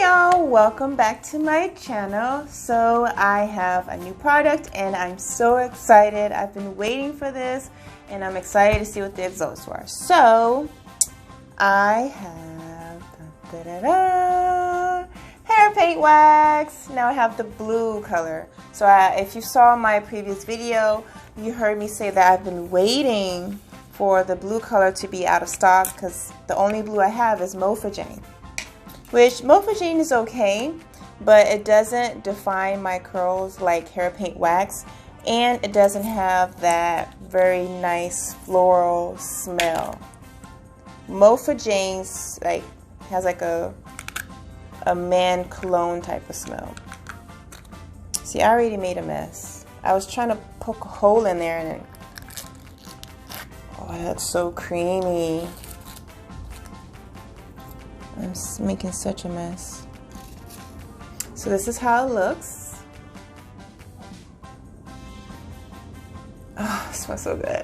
y'all, welcome back to my channel. So I have a new product and I'm so excited. I've been waiting for this and I'm excited to see what the results were. So I have hair paint wax. Now I have the blue color. So if you saw my previous video, you heard me say that I've been waiting for the blue color to be out of stock because the only blue I have is Mauve Jane. Which Mauve Jane is okay, but it doesn't define my curls like hair paint wax, and it doesn't have that very nice floral smell. Mauve Jane's has like a man cologne type of smell. See, I already made a mess. I was trying to poke a hole in there and oh, that's so creamy. I'm making such a mess. So this is how it looks. Oh, it smells so good.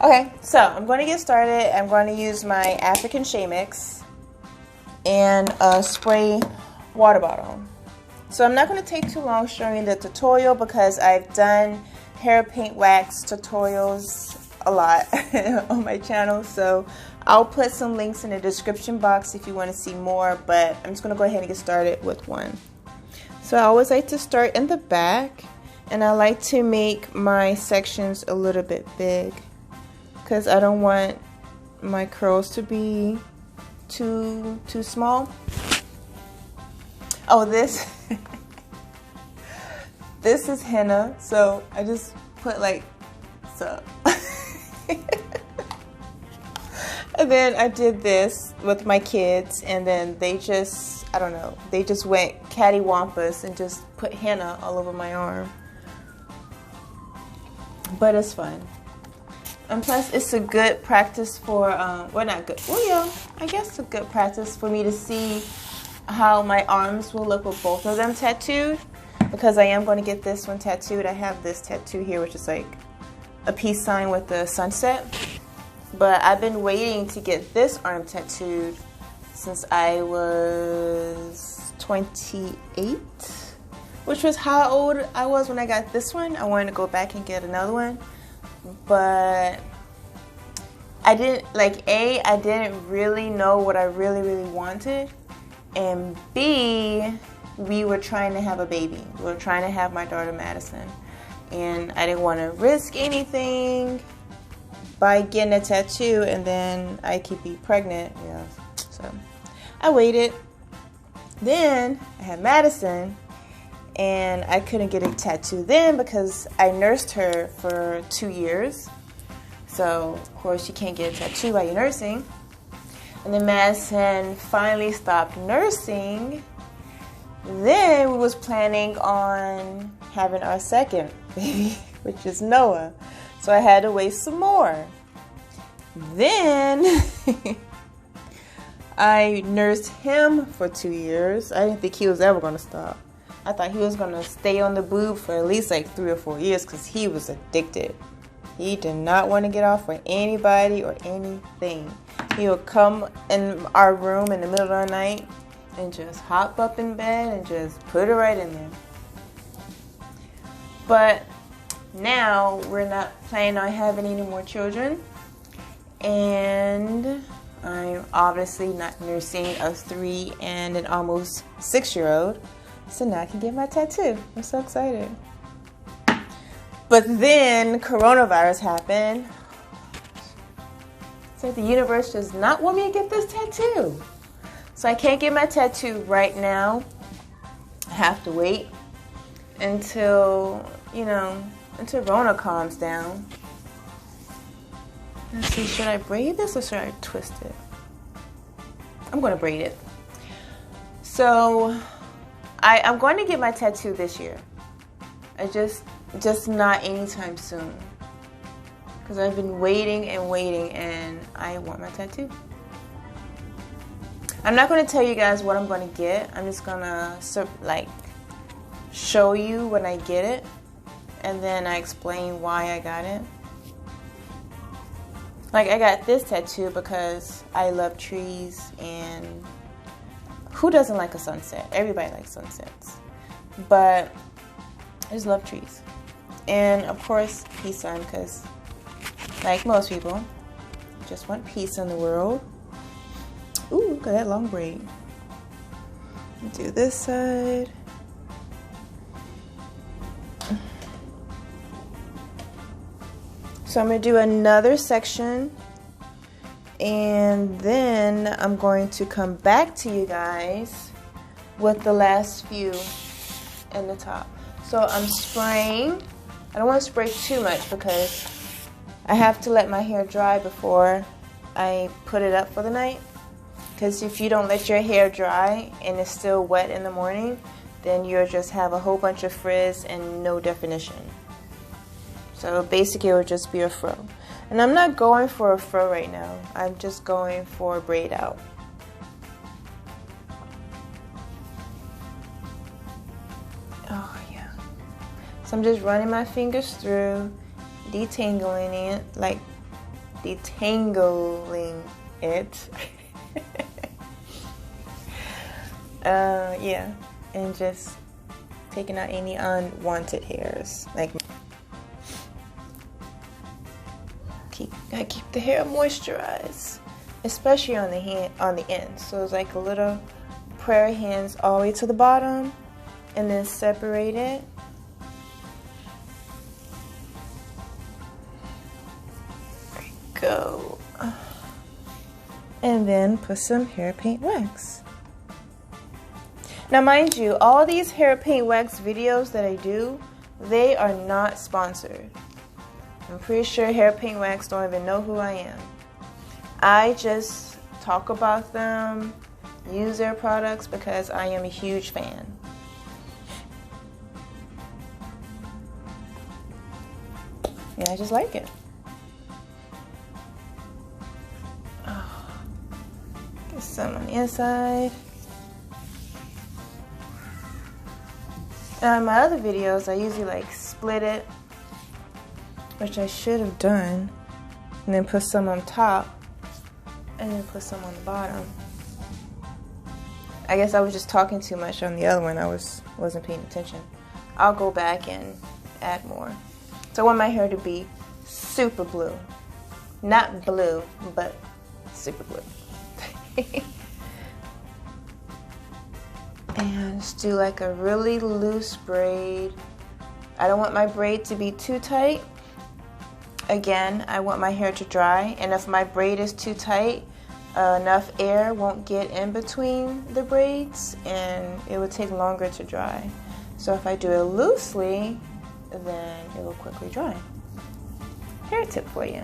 Okay, so I'm going to get started. I'm going to use my African Shea Mix and a spray water bottle. So I'm not going to take too long showing the tutorial because I've done hair paint wax tutorials a lot on my channel. So I'll put some links in the description box if you want to see more, but I'm just going to go ahead and get started with one. So I always like to start in the back, and I like to make my sections a little bit big because I don't want my curls to be too small. Oh, this this is henna, so I just put like so. And then I did this with my kids, and then they just, I don't know, they just went cattywampus and just put henna all over my arm. But it's fun. And plus, it's a good practice for, well, not good, well, yeah, I guess a good practice for me to see how my arms will look with both of them tattooed, because I am going to get this one tattooed. I have this tattoo here, which is like a peace sign with the sunset. But I've been waiting to get this arm tattooed since I was 28, which was how old I was when I got this one. I wanted to go back and get another one, but I didn't, I didn't really know what I really wanted, and B, we were trying to have a baby. We were trying to have my daughter Madison, and I didn't want to risk anything by getting a tattoo and then I could be pregnant, you know. So I waited. Then I had Madison and I couldn't get a tattoo then because I nursed her for 2 years. So of course you can't get a tattoo while you're nursing. And then Madison finally stopped nursing. Then we was planning on having our second baby, which is Noah. So I had to wait some more. Then I nursed him for 2 years. I didn't think he was ever going to stop. I thought he was going to stay on the boob for at least like 3 or 4 years because he was addicted. He did not want to get off for anybody or anything. He would come in our room in the middle of the night and just hop up in bed and just put it right in there. But now we're not planning on having any more children, and I'm obviously not nursing a 3 and an almost 6-year-old, so now I can get my tattoo. I'm so excited. But then coronavirus happened, so the universe does not want me to get this tattoo, so I can't get my tattoo right now. I have to wait until, you know, until Rona calms down. Let's see, should I braid this or should I twist it? I'm going to braid it. So I'm going to get my tattoo this year. I just not anytime soon. Because I've been waiting and waiting and I want my tattoo. I'm not going to tell you guys what I'm going to get. I'm just going to show you when I get it. And then I explain why I got it. Like, I got this tattoo because I love trees and Who doesn't like a sunset? Everybody likes sunsets. But I just love trees. And of course, peace sign, because like most people, just want peace in the world. Ooh, look at that long braid. Do this side. So I'm going to do another section, and then I'm going to come back to you guys with the last few in the top. So I'm spraying. I don't want to spray too much because I have to let my hair dry before I put it up for the night. Because if you don't let your hair dry and it's still wet in the morning, then you'll just have a whole bunch of frizz and no definition. So basically it would just be a fro. And I'm not going for a fro right now. I'm just going for a braid out. Oh yeah. So I'm just running my fingers through, detangling it, like detangling it. Yeah, and just taking out any unwanted hairs. Like, gotta keep the hair moisturized, especially on the end. So it's like a little prayer hands all the way to the bottom, and then separate it. There we go. And then put some hair paint wax. Now mind you, all these hair paint wax videos that I do, they are not sponsored. I'm pretty sure hair paint wax don't even know who I am. I just talk about them, use their products because I am a huge fan. And I just like it. Oh. Get some on the inside. Now in my other videos, I usually like split it, which I should have done, and then put some on top, and then put some on the bottom. I guess I was just talking too much on the other one. I wasn't paying attention. I'll go back and add more. So I want my hair to be super blue. Not blue, but super blue. And just do like a really loose braid. I don't want my braid to be too tight. Again, I want my hair to dry, and if my braid is too tight, enough air won't get in between the braids and it will take longer to dry. So if I do it loosely, then it will quickly dry. Hair tip for you.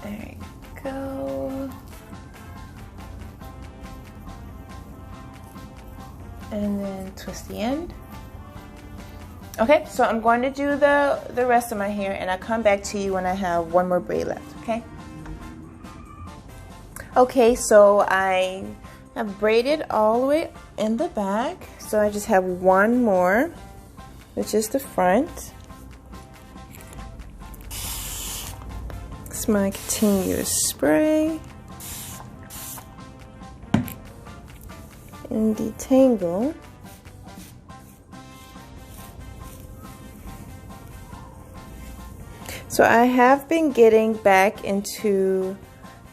There you go. And then twist the end. Okay, so I'm going to do the rest of my hair, and I'll come back to you when I have one more braid left, okay? Okay, so I have braided all the way in the back, so I just have one more, which is the front. It's my continuous spray. And detangle. So I have been getting back into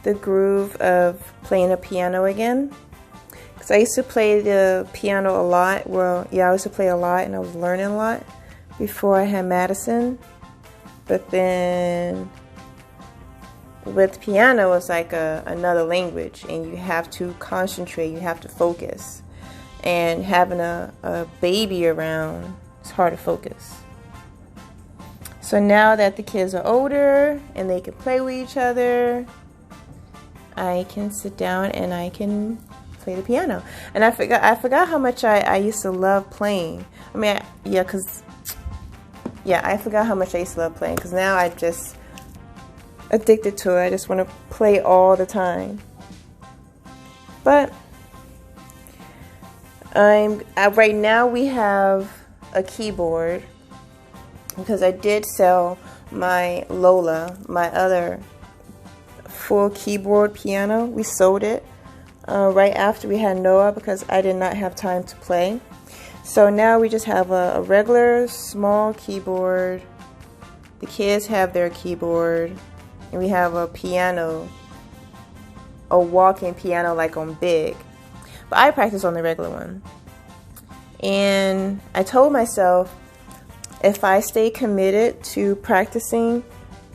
the groove of playing the piano again, because I used to play the piano a lot. Well, yeah, I used to play a lot, and I was learning a lot before I had Madison. But then with piano, it's like another language, and you have to concentrate, you have to focus. And having a baby around, it's hard to focus. So now that the kids are older and they can play with each other, I can sit down and I can play the piano. And I forgot how much I used to love playing. I mean, I forgot how much I used to love playing, because now I just addicted to it. I just want to play all the time. But right now we have a keyboard, because I did sell my Lola, my other full keyboard piano. We sold it right after we had Noah because I did not have time to play. So now we just have a regular small keyboard. The kids have their keyboard, and we have a piano, a walking piano like on big. But I practice on the regular one. And I told myself if I stay committed to practicing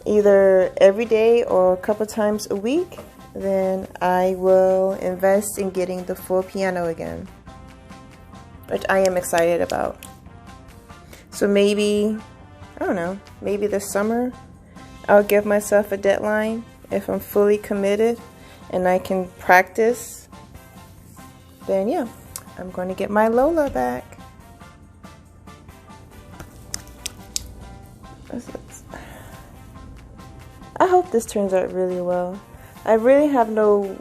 either every day or a couple times a week, then I will invest in getting the full piano again, which I am excited about. So maybe, I don't know, maybe this summer I'll give myself a deadline if I'm fully committed and I can practice. Then yeah, I'm going to get my Lola back. I hope this turns out really well. I really have no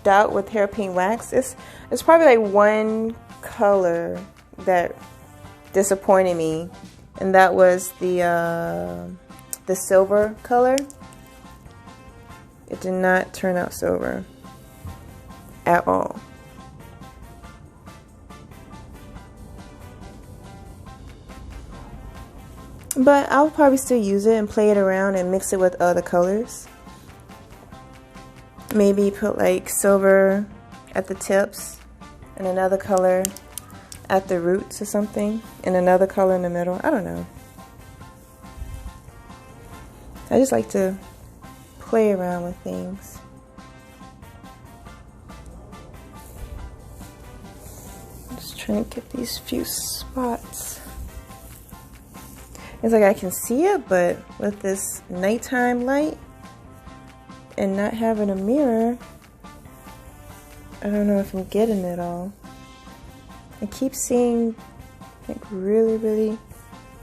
doubt with hairpin wax. It's probably like one color that disappointed me, and that was the silver color. It did not turn out silver at all. But I'll probably still use it and play it around and mix it with other colors. Maybe put like silver at the tips and another color at the roots or something, and another color in the middle. I don't know. I just like to play around with things. I'm just trying to get these few spots. It's like I can see it, but with this nighttime light and not having a mirror, I don't know if I'm getting it all. I keep seeing like really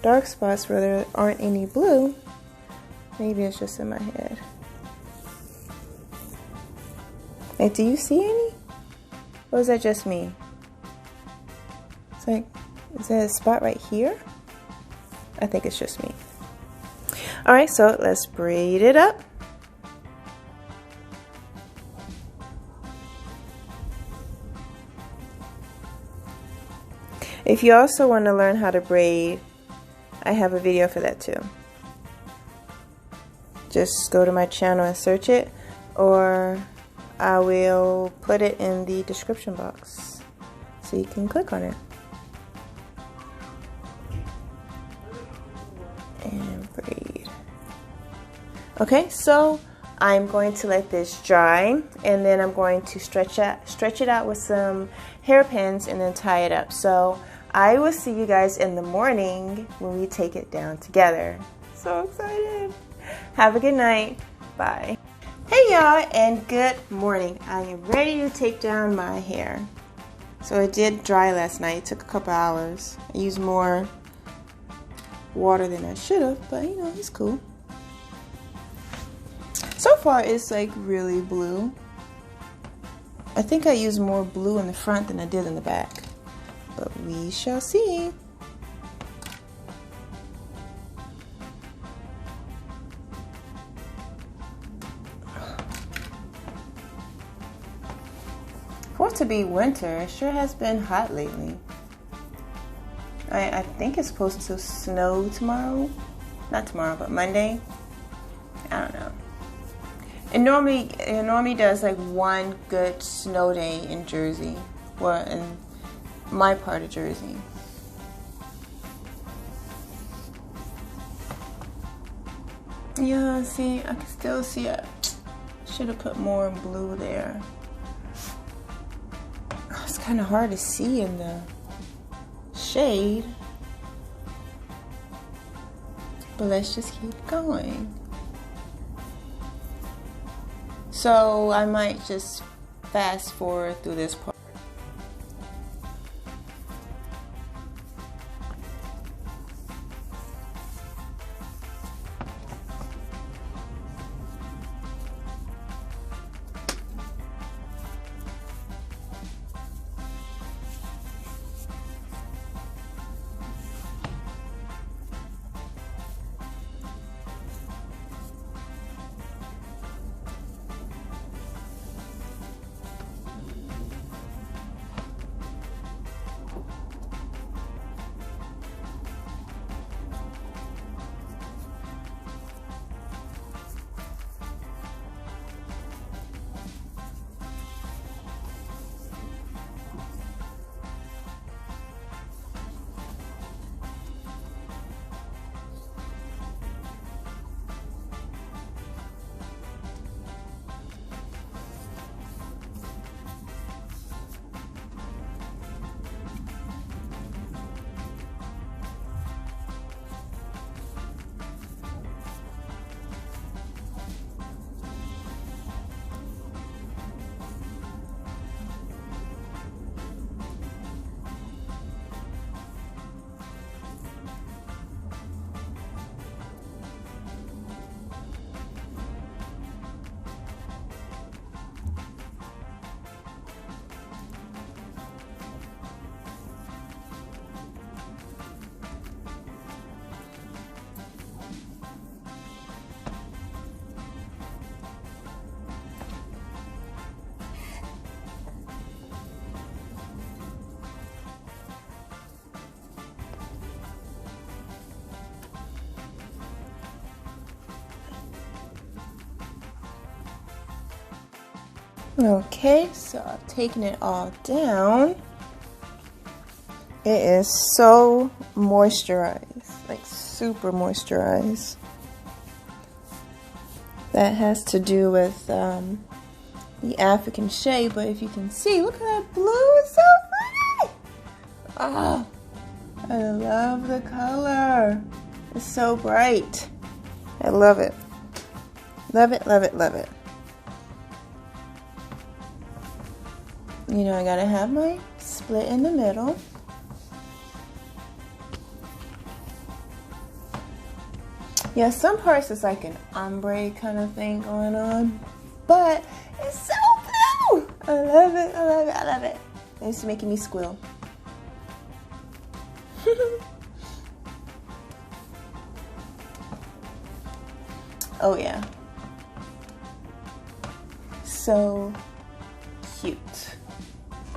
dark spots where there aren't any blue. Maybe it's just in my head. Like, do you see any? Or is that just me? It's like, is there a spot right here? I think it's just me. Alright, so let's braid it up. If you also want to learn how to braid, I have a video for that too. Just go to my channel and search it, or I will put it in the description box so you can click on it. And braid. Okay, so I'm going to let this dry, and then I'm going to stretch it out with some hairpins and then tie it up. So I will see you guys in the morning when we take it down together. So excited. Have a good night. Bye. Hey y'all, and good morning. I am ready to take down my hair. So it did dry last night. It took a couple hours. I used more water than I should have, but you know, it's cool. So far it's like really blue. I think I used more blue in the front than I did in the back, but we shall see. For it to be winter, it sure has been hot lately. I think it's supposed to snow tomorrow. Not tomorrow, but Monday. I don't know. It normally does like one good snow day in Jersey, or in my part of Jersey. Yeah, see, I can still see it. Should have put more blue there. It's kind of hard to see in the shade, but let's just keep going. So I might just fast forward through this part. Okay, so I've taken it all down. It is so moisturized, like super moisturized. That has to do with the African shade, but if you can see, look at that blue, it's so pretty! Oh, I love the color. It's so bright. I love it. Love it, love it, love it. You know, I gotta have my split in the middle. Yeah, some parts it's like an ombre kind of thing going on, but it's so blue. I love it, I love it, I love it. It's making me squeal. Oh yeah. So cute.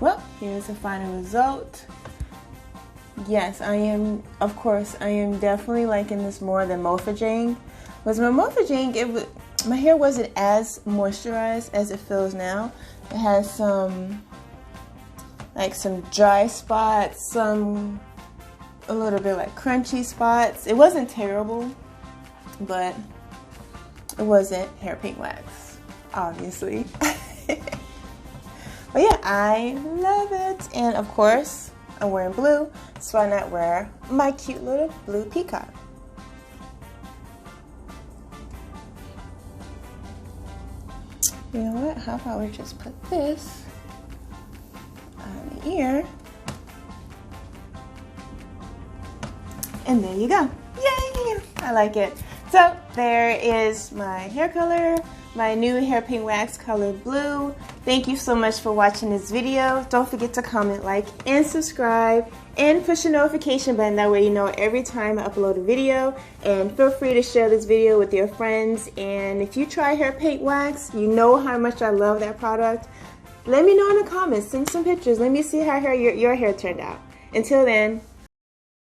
Well, here's the final result. Yes, I am, of course, I am definitely liking this more than Morphaging. Because my Morphaging, my hair wasn't as moisturized as it feels now. It has some, like some dry spots, some a little bit like crunchy spots. It wasn't terrible, but it wasn't hair pink wax, obviously. But yeah, I love it. And of course, I'm wearing blue, so why not wear my cute little blue peacock? You know what? How about we just put this on the ear? And there you go. Yay! I like it. So there is my hair color, my new hair pink wax color blue. Thank you so much for watching this video. Don't forget to comment, like, and subscribe, and push the notification button. That way you know every time I upload a video. And feel free to share this video with your friends. And if you try hair pink wax, you know how much I love that product. Let me know in the comments. Send some pictures. Let me see how your hair turned out. Until then,